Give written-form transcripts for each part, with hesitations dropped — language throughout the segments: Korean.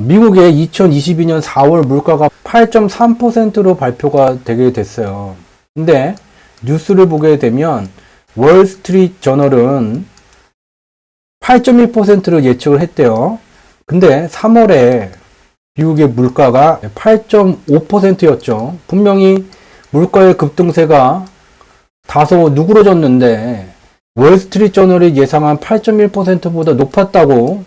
미국의 2022년 4월 물가가 8.3%로 발표가 되게 됐어요. 근데 뉴스를 보게 되면 월스트리트 저널은 8.1%로 예측을 했대요. 근데 3월에 미국의 물가가 8.5%였죠. 분명히 물가의 급등세가 다소 누그러졌는데 월스트리트 저널이 예상한 8.1%보다 높았다고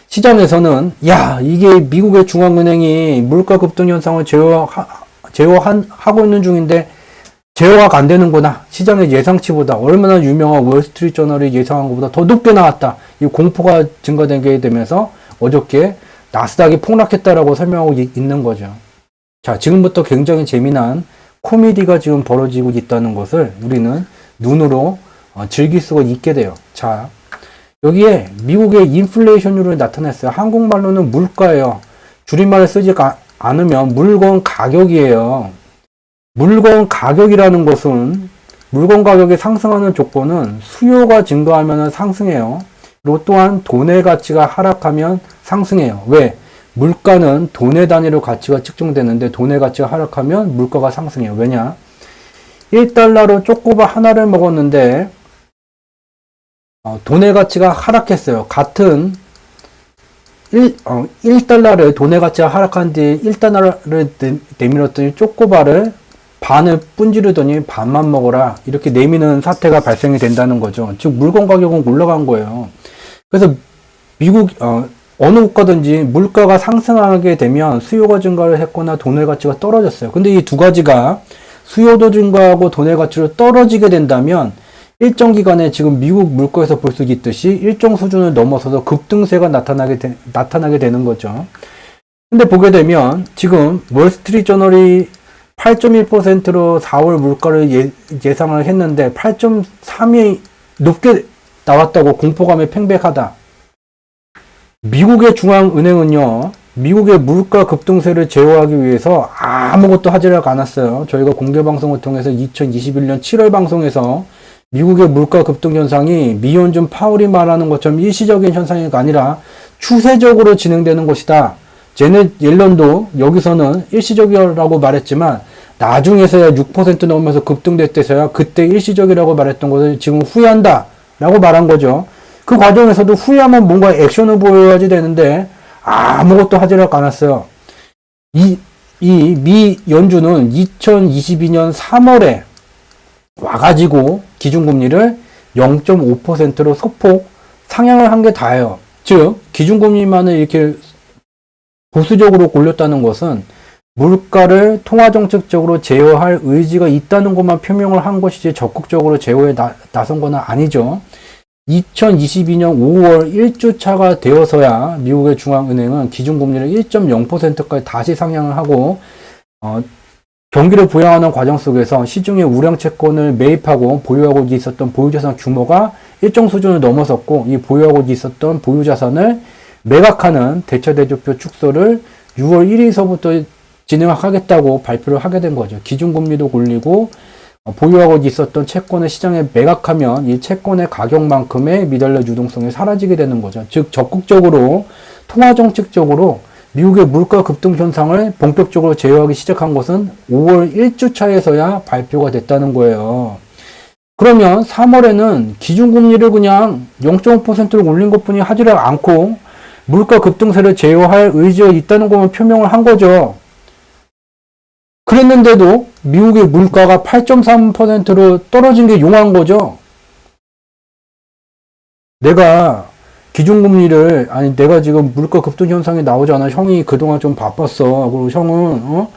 시장에서는 야 이게 미국의 중앙은행이 물가 급등 현상을 제어하고 있는 중인데 제어가 안 되는구나. 시장의 예상치보다 얼마나 유명한 월스트리트 저널이 예상한 것보다 더 높게 나왔다. 이 공포가 증가되게 되면서 어저께 나스닥이 폭락했다라고 설명하고 있는 거죠. 자, 지금부터 굉장히 재미난 코미디가 지금 벌어지고 있다는 것을 우리는 눈으로 즐길 수가 있게 돼요. 자, 여기에 미국의 인플레이션율을 나타냈어요. 한국말로는 물가예요. 줄임말을 쓰지 않으면 물건 가격이에요. 물건 가격이라는 것은 물건 가격이 상승하는 조건은 수요가 증가하면 상승해요. 그리고 또한 돈의 가치가 하락하면 상승해요. 왜? 물가는 돈의 단위로 가치가 측정되는데 돈의 가치가 하락하면 물가가 상승해요. 왜냐? 1달러로 초코바 하나를 먹었는데 돈의 가치가 하락했어요. 같은 1달러를 돈의 가치가 하락한 뒤 1달러를 내밀었더니 초코바를 반을 분지르더니 반만 먹어라. 이렇게 내미는 사태가 발생이 된다는 거죠. 즉 물건 가격은 올라간 거예요. 그래서 미국 어느 국가든지 물가가 상승하게 되면 수요가 증가를 했거나 돈의 가치가 떨어졌어요. 근데 이 두 가지가 수요도 증가하고 돈의 가치로 떨어지게 된다면 일정 기간에 지금 미국 물가에서 볼 수 있듯이 일정 수준을 넘어서서 급등세가 나타나게 되는 거죠. 근데 보게 되면 지금 월스트리트 저널이 8.1%로 4월 물가를 예상을 했는데 8.3이 높게 나왔다고 공포감에 팽배하다. 미국의 중앙은행은요, 미국의 물가 급등세를 제어하기 위해서 아무것도 하지를 않았어요. 저희가 공개방송을 통해서 2021년 7월 방송에서 미국의 물가 급등 현상이 미연준 파월이 말하는 것처럼 일시적인 현상이 아니라 추세적으로 진행되는 것이다. 제넷 옐런도 여기서는 일시적이라고 말했지만 나중에서야 6% 넘으면서 급등됐대서야 그때 일시적이라고 말했던 것을 지금 후회한다 라고 말한 거죠. 그 과정에서도 후회하면 뭔가 액션을 보여야지 되는데 아무것도 하지를 않았어요. 이 미 연준은 2022년 3월에 와가지고 기준금리를 0.5%로 소폭 상향을 한 게 다예요. 즉 기준금리만을 이렇게 보수적으로 올렸다는 것은 물가를 통화정책적으로 제어할 의지가 있다는 것만 표명을 한 것이지 적극적으로 제어에 나선 건 아니죠. 2022년 5월 1주차가 되어서야 미국의 중앙은행은 기준금리를 1.0%까지 다시 상향을 하고 경기를 부양하는 과정 속에서 시중에 우량채권을 매입하고 보유하고 있었던 보유자산 규모가 일정 수준을 넘어섰고 이 보유하고 있었던 보유자산을 매각하는 대차대조표 축소를 6월 1일서부터 진행하겠다고 발표를 하게 된 거죠. 기준금리도 올리고 보유하고 있었던 채권을 시장에 매각하면 이 채권의 가격만큼의 미달러 유동성이 사라지게 되는 거죠. 즉 적극적으로 통화정책적으로 미국의 물가 급등 현상을 본격적으로 제어하기 시작한 것은 5월 1주차에서야 발표가 됐다는 거예요. 그러면 3월에는 기준금리를 그냥 0.5%를 올린 것뿐이 하지를 않고 물가 급등세를 제어할 의지가 있다는 것만 표명을 한 거죠. 그랬는데도 미국의 물가가 8.3%로 떨어진 게 용한 거죠. 내가 지금 물가 급등 현상이 나오잖아. 형이 그동안 좀 바빴어. 그리고 형은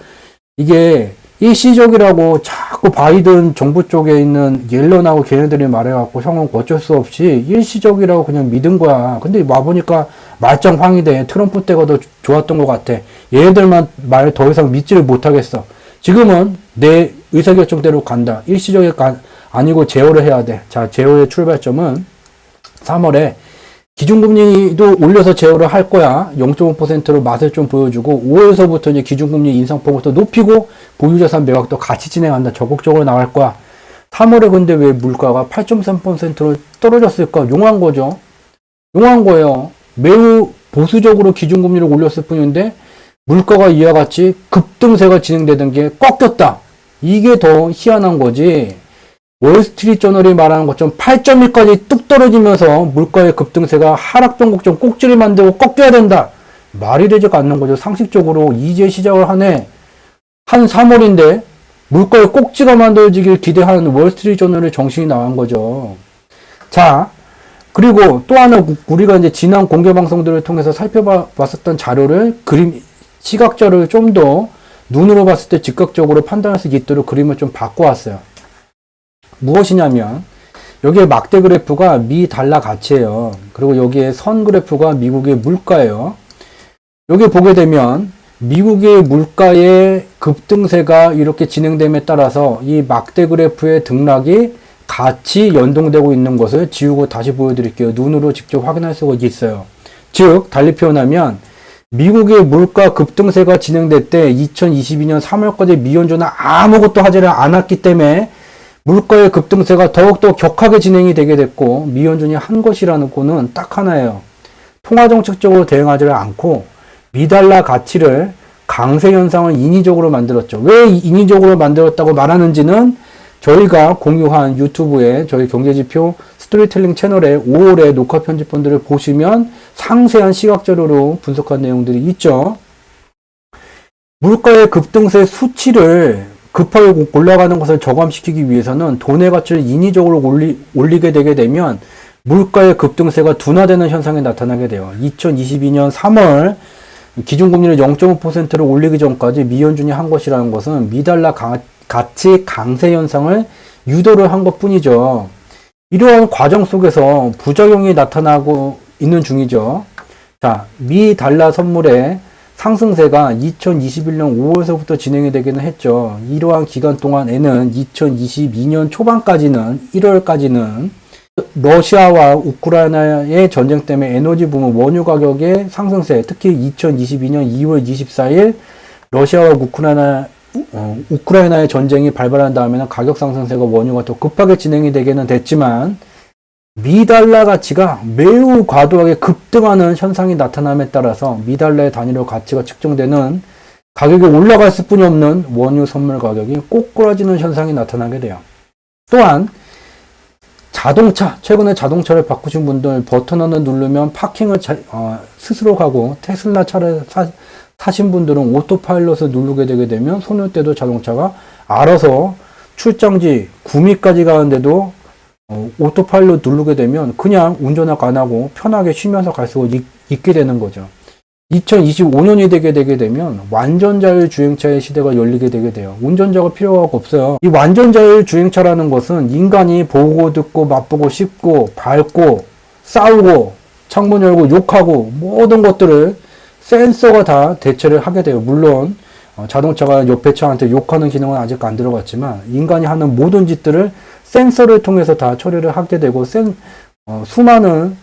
이게 일시적이라고 자꾸 바이든 정부 쪽에 있는 옐런하고 걔네들이 말해갖고 형은 어쩔 수 없이 일시적이라고 그냥 믿은 거야. 근데 와보니까 말짱황이 돼. 트럼프 때가 더 좋았던 것 같아. 얘네들만 말 더 이상 믿지를 못하겠어. 지금은 내 의사결정대로 간다. 일시적이 아니고 제어를 해야 돼. 자, 제어의 출발점은 3월에 기준금리도 올려서 제어를 할 거야. 0.5%로 맛을 좀 보여주고 5월서부터 이제 기준금리 인상폭을 높이고 보유자산 매각도 같이 진행한다. 적극적으로 나갈 거야. 3월에 근데 왜 물가가 8.3%로 떨어졌을까? 용한 거죠. 용한 거예요. 매우 보수적으로 기준금리를 올렸을 뿐인데 물가가 이와 같이 급등세가 진행되던 게 꺾였다. 이게 더 희한한 거지. 월스트리트 저널이 말하는 것처럼 8.1까지 뚝 떨어지면서 물가의 급등세가 하락 변곡점 꼭지를 만들고 꺾여야 된다. 말이 되지가 않는 거죠. 상식적으로 이제 시작을 하네. 한 3월인데 물가의 꼭지가 만들어지길 기대하는 월스트리트 저널의 정신이 나간 거죠. 자, 그리고 또 하나 우리가 이제 지난 공개 방송들을 통해서 살펴봤었던 자료를 시각 자료를 좀 더 눈으로 봤을 때 즉각적으로 판단할 수 있도록 그림을 좀 바꿔왔어요. 무엇이냐면 여기에 막대 그래프가 미 달러 가치예요. 그리고 여기에 선 그래프가 미국의 물가예요. 여기 보게 되면 미국의 물가의 급등세가 이렇게 진행됨에 따라서 이 막대 그래프의 등락이 같이 연동되고 있는 것을 지우고 다시 보여드릴게요. 눈으로 직접 확인할 수가 있어요. 즉 달리 표현하면 미국의 물가 급등세가 진행될 때 2022년 3월까지 미연준은 아무것도 하지를 않았기 때문에 물가의 급등세가 더욱더 격하게 진행이 되게 됐고 미연준이 한 것이라는 거는 딱 하나예요. 통화정책적으로 대응하지를 않고 미달러 가치를 강세 현상을 인위적으로 만들었죠. 왜 인위적으로 만들었다고 말하는지는 저희가 공유한 유튜브에 저희 경제지표 스토리텔링 채널에 5월에 녹화 편집본들을 보시면 상세한 시각자료로 분석한 내용들이 있죠. 물가의 급등세 수치를 급하게 올라가는 것을 저감시키기 위해서는 돈의 가치를 인위적으로 올리게 되게 되면 물가의 급등세가 둔화되는 현상이 나타나게 돼요. 2022년 3월 기준금리를 0.5%를 올리기 전까지 미연준이 한 것이라는 것은 미달러 가치 강세 현상을 유도를 한 것 뿐이죠. 이러한 과정 속에서 부작용이 나타나고 있는 중이죠. 자, 미 달러 선물의 상승세가 2021년 5월서부터 진행이 되기는 했죠. 이러한 기간 동안에는 2022년 초반까지는 1월까지는 러시아와 우크라이나의 전쟁 때문에 에너지 부문 원유 가격의 상승세, 특히 2022년 2월 24일 러시아와 우크라이나의 전쟁이 발발한 다음에는 가격 상승세가 원유가 더 급하게 진행이 되기는 됐지만 미달러 가치가 매우 과도하게 급등하는 현상이 나타남에 따라서 미달러의 단위로 가치가 측정되는 가격이 올라갔을 뿐이 없는 원유 선물 가격이 꼬꾸라지는 현상이 나타나게 돼요. 또한 자동차, 최근에 자동차를 바꾸신 분들 버튼 하나 누르면 파킹을 스스로 가고 테슬라 차를 타신 분들은 오토파일럿을 누르게 되게 되면 손을 떼도 자동차가 알아서 출장지 구미까지 가는데도 오토파일럿 누르게 되면 그냥 운전을 안 하고 편하게 쉬면서 갈 수가 있게 되는 거죠. 2025년이 되게 되면 완전 자율 주행차의 시대가 열리게 되게 돼요. 운전자가 필요가 없어요. 이 완전 자율 주행차라는 것은 인간이 보고 듣고 맛보고 씹고 밟고 싸우고 창문 열고 욕하고 모든 것들을 센서가 다 대체를 하게 돼요. 물론 자동차가 옆에 차한테 욕하는 기능은 아직 안 들어갔지만 인간이 하는 모든 짓들을 센서를 통해서 다 처리를 하게 되고 수많은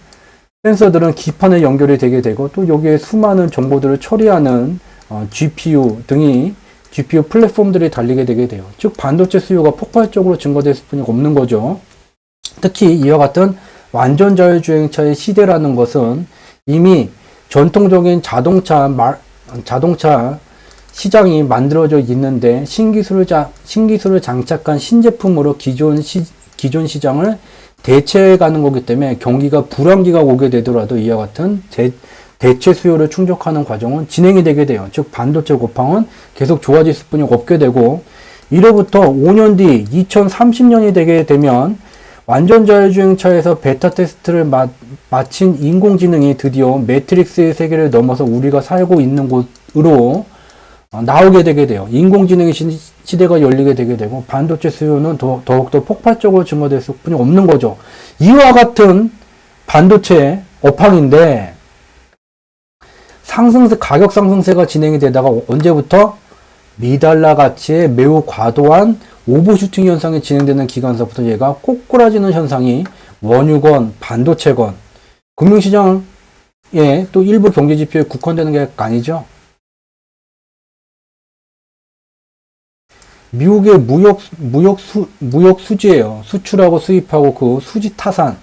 센서들은 기판에 연결이 되게 되고 또 여기에 수많은 정보들을 처리하는 GPU 등이 GPU 플랫폼들이 달리게 되게 돼요. 즉 반도체 수요가 폭발적으로 증가됐을 뿐이 없는 거죠. 특히 이와 같은 완전 자율주행차의 시대라는 것은 이미 전통적인 자동차 시장이 만들어져 있는데 신기술을 장착한 신제품으로 기존 시장을 대체해가는 거기 때문에 경기가 불황기가 오게 되더라도 이와 같은 대체 수요를 충족하는 과정은 진행이 되게 돼요. 즉 반도체 고팡은 계속 좋아질 뿐이 없게 되고 이로부터 5년 뒤 2030년이 되게 되면 완전 자율주행차에서 베타 테스트를 마친 인공지능이 드디어 매트릭스의 세계를 넘어서 우리가 살고 있는 곳으로 나오게 되게 돼요. 인공지능의 시대가 열리게 되게 되고 반도체 수요는 더욱더 폭발적으로 증가됐을 뿐이 없는 거죠. 이와 같은 반도체 업황인데 가격 상승세가 진행이 되다가 언제부터? 미달러 가치의 매우 과도한 오버슈팅 현상이 진행되는 기간서부터 얘가 꼬꾸라지는 현상이 원유건 반도체건 금융시장에 또 일부 경제지표에 국한되는 게 아니죠. 미국의 무역 수지예요. 수출하고 수입하고 그 수지 타산.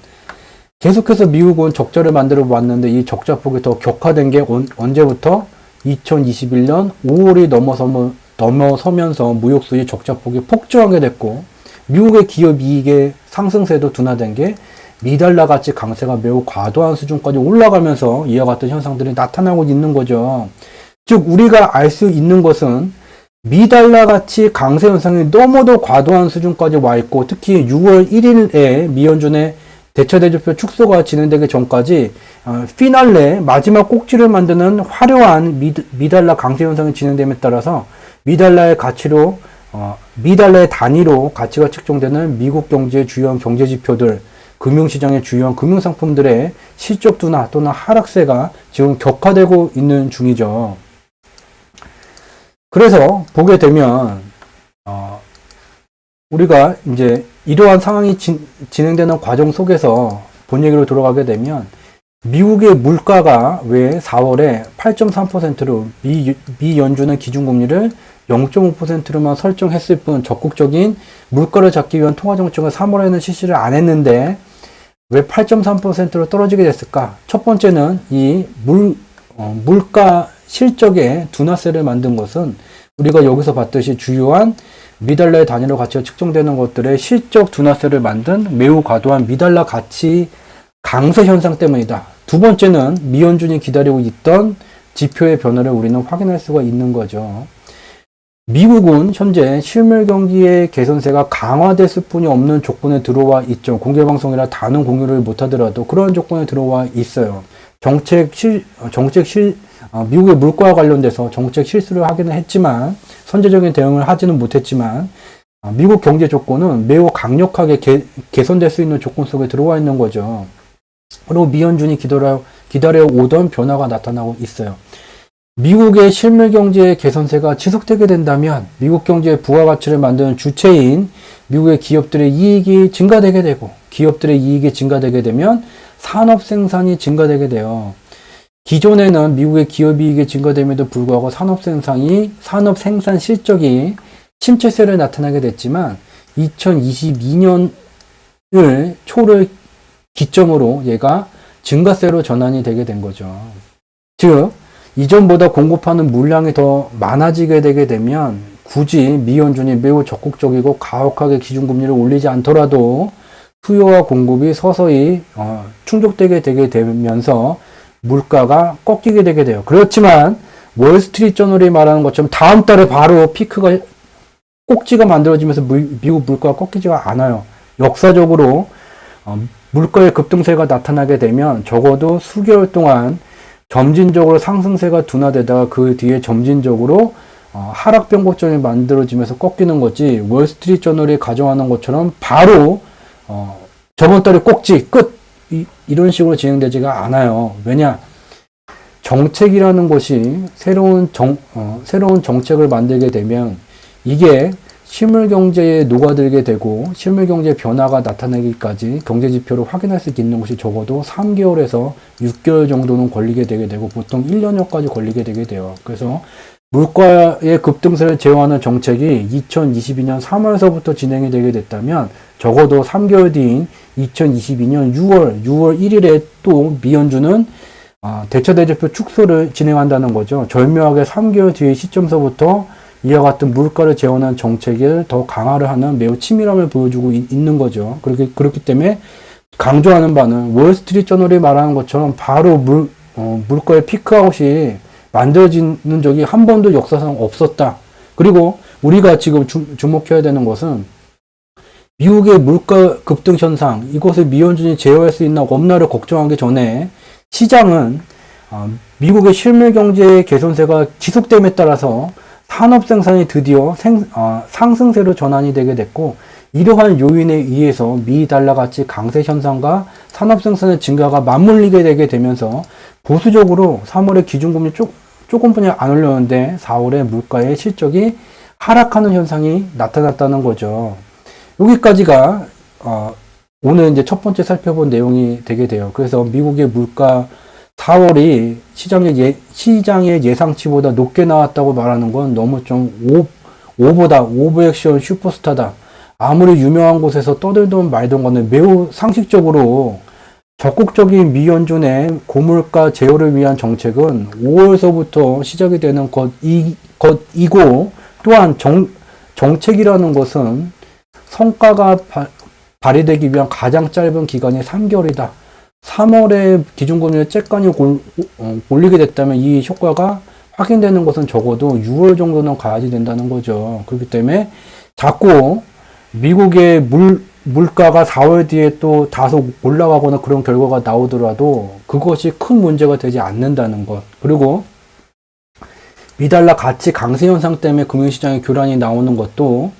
계속해서 미국은 적자를 만들어 왔는데 이 적자폭이 더 격화된 게 언제부터? 2021년 5월이 넘어서면서 무역 수지 적자폭이 폭증하게 됐고, 미국의 기업 이익의 상승세도 둔화된 게 미달러 가치 강세가 매우 과도한 수준까지 올라가면서 이와 같은 현상들이 나타나고 있는 거죠. 즉 우리가 알 수 있는 것은 미달러 가치 강세 현상이 너무도 과도한 수준까지 와 있고, 특히 6월 1일에 미연준의 대처대조표 축소가 진행되기 전까지 피날레 마지막 꼭지를 만드는 화려한 미달러 강세 현상이 진행됨에 따라서 미달러의 가치로 미달러의 단위로 가치가 측정되는 미국 경제의 주요한 경제 지표들, 금융시장의 주요한 금융상품들의 실적 둔화 또는 하락세가 지금 격화되고 있는 중이죠. 그래서 보게 되면 우리가 이제 이러한 상황이 진행되는 과정 속에서 본 얘기로 돌아가게 되면 미국의 물가가 왜 4월에 8.3%로 미 연준은 기준금리를 0.5%로만 설정했을 뿐 적극적인 물가를 잡기 위한 통화정책을 3월에는 실시를 안 했는데 왜 8.3%로 떨어지게 됐을까? 첫 번째는 이 물가 실적의 둔화세를 만든 것은 우리가 여기서 봤듯이 주요한 미달러의 단위로 가치가 측정되는 것들의 실적 둔화세를 만든 매우 과도한 미달러 가치 강세 현상 때문이다. 두 번째는 미연준이 기다리고 있던 지표의 변화를 우리는 확인할 수가 있는 거죠. 미국은 현재 실물 경기의 개선세가 강화됐을 뿐이 없는 조건에 들어와 있죠. 공개방송이라 다는 공유를 못하더라도 그런 조건에 들어와 있어요. 미국의 물가와 관련돼서 정책 실수를 하기는 했지만, 선제적인 대응을 하지는 못했지만, 미국 경제 조건은 매우 강력하게 개선될 수 있는 조건 속에 들어와 있는 거죠. 그리고 미연준이 기다려 오던 변화가 나타나고 있어요. 미국의 실물 경제의 개선세가 지속되게 된다면 미국 경제의 부가가치를 만드는 주체인 미국의 기업들의 이익이 증가되게 되고, 기업들의 이익이 증가되게 되면 산업 생산이 증가되게 돼요. 기존에는 미국의 기업 이익이 증가됨에도 불구하고 산업 생산 실적이 침체세를 나타나게 됐지만 2022년을 초를 기점으로 얘가 증가세로 전환이 되게 된 거죠. 즉 이전보다 공급하는 물량이 더 많아지게 되게 되면 굳이 미연준이 매우 적극적이고 가혹하게 기준금리를 올리지 않더라도 수요와 공급이 서서히 충족되게 되게 되면서 물가가 꺾이게 되게 돼요. 그렇지만 월스트리트저널이 말하는 것처럼 다음 달에 바로 피크가 꼭지가 만들어지면서 미국 물가가 꺾이지가 않아요. 역사적으로 물가의 급등세가 나타나게 되면 적어도 수개월 동안 점진적으로 상승세가 둔화되다가 그 뒤에 점진적으로 하락 변곡점이 만들어지면서 꺾이는 거지, 월스트리트저널이 가정하는 것처럼 바로 저번 달에 꼭지 끝 이런 식으로 진행되지가 않아요. 왜냐? 정책이라는 것이 새로운 정책을 만들게 되면 이게 실물 경제에 녹아들게 되고 실물 경제의 변화가 나타나기까지 경제 지표를 확인할 수 있는 것이 적어도 3개월에서 6개월 정도는 걸리게 되게 되고 보통 1년여까지 걸리게 되게 돼요. 그래서 물가의 급등세를 제어하는 정책이 2022년 3월서부터 진행이 되게 됐다면 적어도 3개월 뒤인 2022년 6월 1일에 또 미연준은 대처대조표 축소를 진행한다는 거죠. 절묘하게 3개월 뒤의 시점서부터 이와 같은 물가를 제어하는 정책을 더 강화를 하는 매우 치밀함을 보여주고 있는 거죠. 그렇기 때문에 강조하는 바는 월스트리트저널이 말하는 것처럼 바로 물가의 피크아웃이 만들어지는 적이 한 번도 역사상 없었다. 그리고 우리가 지금 주목해야 되는 것은 미국의 물가 급등 현상, 이것을 미연준이 제어할 수 있나 없나를 걱정하기 전에 시장은 미국의 실물 경제의 개선세가 지속됨에 따라서 산업 생산이 드디어 상승세로 전환이 되게 됐고, 이러한 요인에 의해서 미 달러 가치 강세 현상과 산업 생산의 증가가 맞물리게 되게 되면서 보수적으로 3월에 기준금리 조금뿐이 안 올렸는데 4월에 물가의 실적이 하락하는 현상이 나타났다는 거죠. 여기까지가 오늘 이제 첫 번째 살펴본 내용이 되게 돼요. 그래서 미국의 물가 4월이 시장의 예상치보다 높게 나왔다고 말하는 건 너무 좀 오버액션 슈퍼스타다. 아무리 유명한 곳에서 떠들던 말던 거는 매우 상식적으로 적극적인 미연준의 고물가 제어를 위한 정책은 5월서부터 시작이 되는 것이고, 또한 정책이라는 것은 성과가 발휘되기 위한 가장 짧은 기간이 3개월이다. 3월에 기준금리를 쬐깐이 올리게 됐다면 이 효과가 확인되는 것은 적어도 6월 정도는 가야지 된다는 거죠. 그렇기 때문에 자꾸 미국의 물가가 4월 뒤에 또 다소 올라가거나 그런 결과가 나오더라도 그것이 큰 문제가 되지 않는다는 것. 그리고 미달러 가치 강세 현상 때문에 금융시장에 교란이 나오는 것도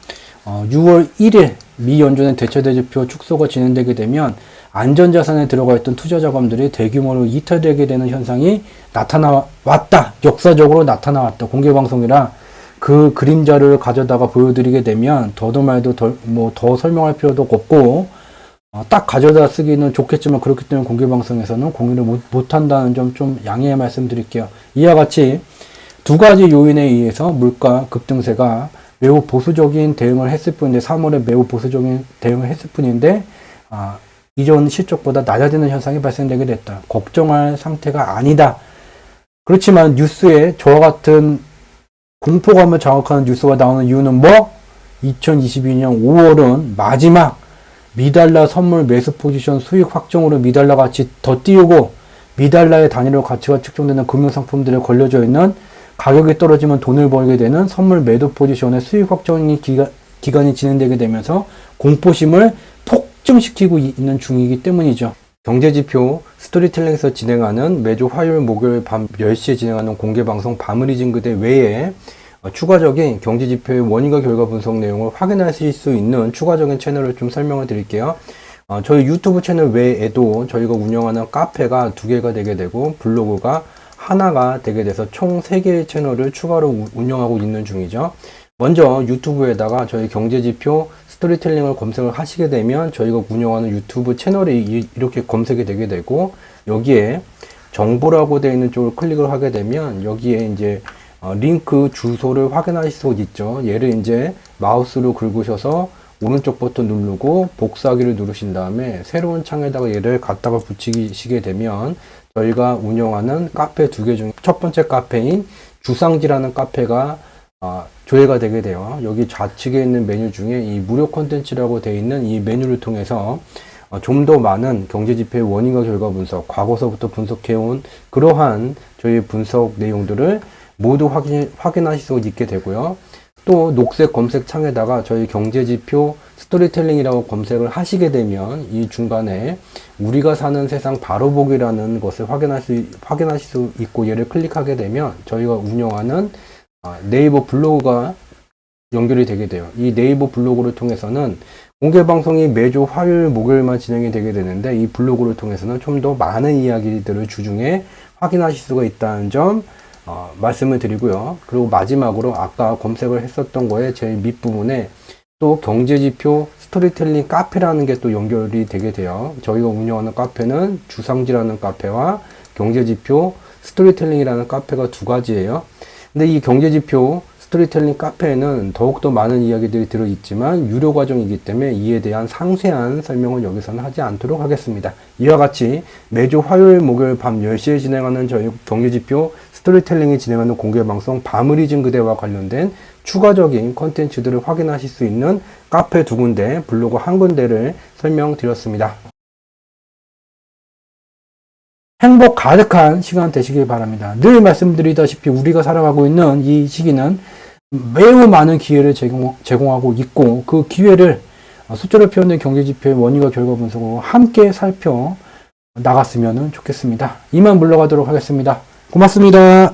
6월 1일 미 연준의 대체대조표 축소가 진행되게 되면 안전자산에 들어가 있던 투자 자금들이 대규모로 이탈되게 되는 현상이 나타나왔다. 역사적으로 나타나왔다. 공개방송이라 그 그림자를 가져다가 보여드리게 되면 더도 말도 더 설명할 필요도 없고 딱 가져다 쓰기는 좋겠지만 그렇기 때문에 공개방송에서는 공유를 못한다는 점 좀 양해의 말씀드릴게요. 이와 같이 두 가지 요인에 의해서 물가 급등세가 매우 보수적인 대응을 했을 뿐인데 3월에 매우 보수적인 대응을 했을 뿐인데 이전 실적보다 낮아지는 현상이 발생되게 됐다. 걱정할 상태가 아니다. 그렇지만 뉴스에 저와 같은 공포감을 자극하는 뉴스가 나오는 이유는 2022년 5월은 마지막 미달러 선물 매수 포지션 수익 확정으로 미달러 가치 더 띄우고 미달러의 단위로 가치가 측정되는 금융상품들에 걸려져 있는 가격이 떨어지면 돈을 벌게 되는 선물 매도 포지션의 수익 확정이 기간이 진행되게 되면서 공포심을 폭증시키고 있는 중이기 때문이죠. 경제지표 스토리텔링에서 진행하는 매주 화요일 목요일 밤 10시에 진행하는 공개방송 바무리진 그대 외에 추가적인 경제지표의 원인과 결과 분석 내용을 확인하실 수 있는 추가적인 채널을 좀 설명을 드릴게요. 저희 유튜브 채널 외에도 저희가 운영하는 카페가 2개가 되게 되고 블로그가 하나가 되게 돼서 총 3개의 채널을 추가로 운영하고 있는 중이죠. 먼저 유튜브에다가 저희 경제지표 스토리텔링을 검색을 하시게 되면 저희가 운영하는 유튜브 채널이 이렇게 검색이 되게 되고 여기에 정보라고 되어 있는 쪽을 클릭을 하게 되면 여기에 이제 링크 주소를 확인하실 수 있죠. 얘를 이제 마우스로 긁으셔서 오른쪽 버튼 누르고 복사하기를 누르신 다음에 새로운 창에다가 얘를 갖다가 붙이시게 되면 저희가 운영하는 카페 2개 중에 첫 번째 카페인 주상지라는 카페가 조회가 되게 돼요. 여기 좌측에 있는 메뉴 중에 이 무료 콘텐츠라고 되어 있는 이 메뉴를 통해서 좀 더 많은 경제지표의 원인과 결과 분석, 과거서부터 분석해온 그러한 저희 분석 내용들을 모두 확인하실 수 있게 되고요. 또 녹색 검색 창에다가 저희 경제지표 스토리텔링이라고 검색을 하시게 되면 이 중간에 우리가 사는 세상 바로보기라는 것을 확인하실 수 있고 얘를 클릭하게 되면 저희가 운영하는 네이버 블로그가 연결이 되게 돼요. 이 네이버 블로그를 통해서는 공개방송이 매주 화요일 목요일만 진행이 되게 되는데 이 블로그를 통해서는 좀 더 많은 이야기들을 주중에 확인하실 수가 있다는 점 말씀을 드리고요. 그리고 마지막으로 아까 검색을 했었던 거에 제일 밑부분에 또 경제지표 스토리텔링 카페라는 게 또 연결이 되게 돼요. 저희가 운영하는 카페는 주상지라는 카페와 경제지표 스토리텔링이라는 카페가 2가지예요. 근데 이 경제지표 스토리텔링 카페에는 더욱더 많은 이야기들이 들어있지만 유료 과정이기 때문에 이에 대한 상세한 설명은 여기서는 하지 않도록 하겠습니다. 이와 같이 매주 화요일 목요일 밤 10시에 진행하는 저희 경제지표 스토리텔링이 진행하는 공개방송 바무리진 그대와 관련된 추가적인 컨텐츠들을 확인하실 수 있는 카페 2군데, 블로그 1군데를 설명드렸습니다. 행복 가득한 시간 되시길 바랍니다. 늘 말씀드리다시피 우리가 살아가고 있는 이 시기는 매우 많은 기회를 제공하고 있고 그 기회를 숫자로 표현된 경제지표의 원인과 결과 분석으로 함께 살펴 나갔으면 좋겠습니다. 이만 물러가도록 하겠습니다. 고맙습니다.